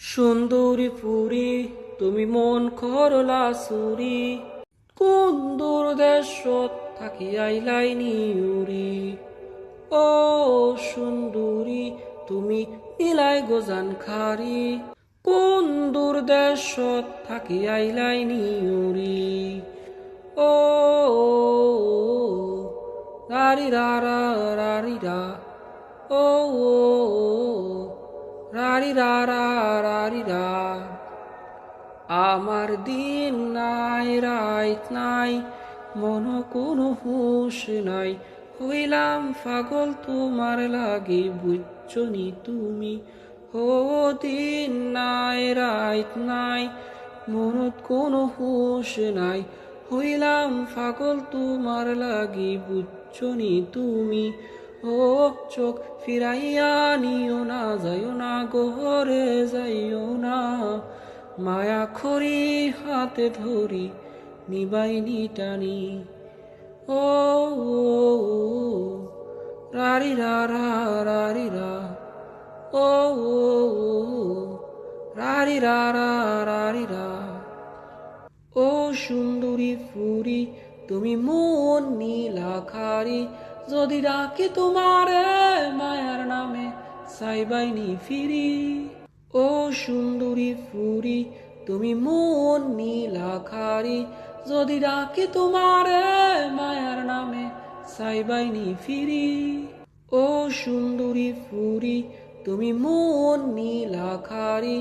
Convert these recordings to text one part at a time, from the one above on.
সুন্দরী পুরী তুমি মন করলা সুরি, কোন দূর দেশত থাকি আইলাই নিউরি। ও সুন্দরী তুমি নিলাই গোজান খারি, কোন দূর দেশত থাকি আইলাই নিউরি। ও রারি রারা রারি রা, ও রারি রারা রারি রা। আমার দিন নাই রাত নাই, মন কোনো হুঁশ নাই, হইলাম পাগল তোমার লাগি বুঝছনি তুমি। ও দিন নাই রাত নাই, মনত কোনো হুঁশ নাই, হইলাম পাগল তোমার লাগি বুঝছনি তুমি। ও চোখ ফিরাইয়া নিও না, যাইও না গোহরে যাইও না, মায়া খড়ি হাতে ধরি নিবাইনি টানি। ও রারি রা রা রারি রা, ও রারি রা রা রারি রা। ও সুন্দরী ফুরি তুমি মন নীলাখারি, যদি ডাকি তোমারে মায়ার নামে সাইবাইনি ফিরি। ও সুন্দরী ফুরি তুমি মন নীলাখারি, যদি ডাকি তোমারে মায়ার নামে সাইবাইনি ফিরি। ও সুন্দরী ফুরি তুমি মন নীলাখারি,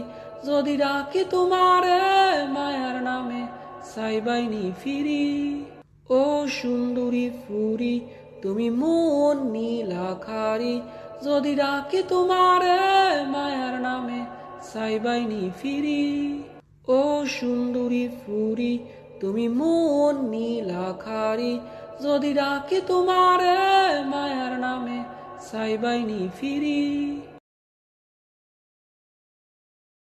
যদি ডাকি তোমারে মায়ার নামে সাইবাইনি ফিরি। ও সুন্দরী ফুরি তুমি মন নীলাখারি, যদি ডাকি তোমারে মায়ার নামে সাইবাইনি ফিরি। ও সুন্দরী ফুরি তুমি মন নীলাখারি, যদি ডাকি তোমারে মায়ার নামে সাইবাইনি ফিরি।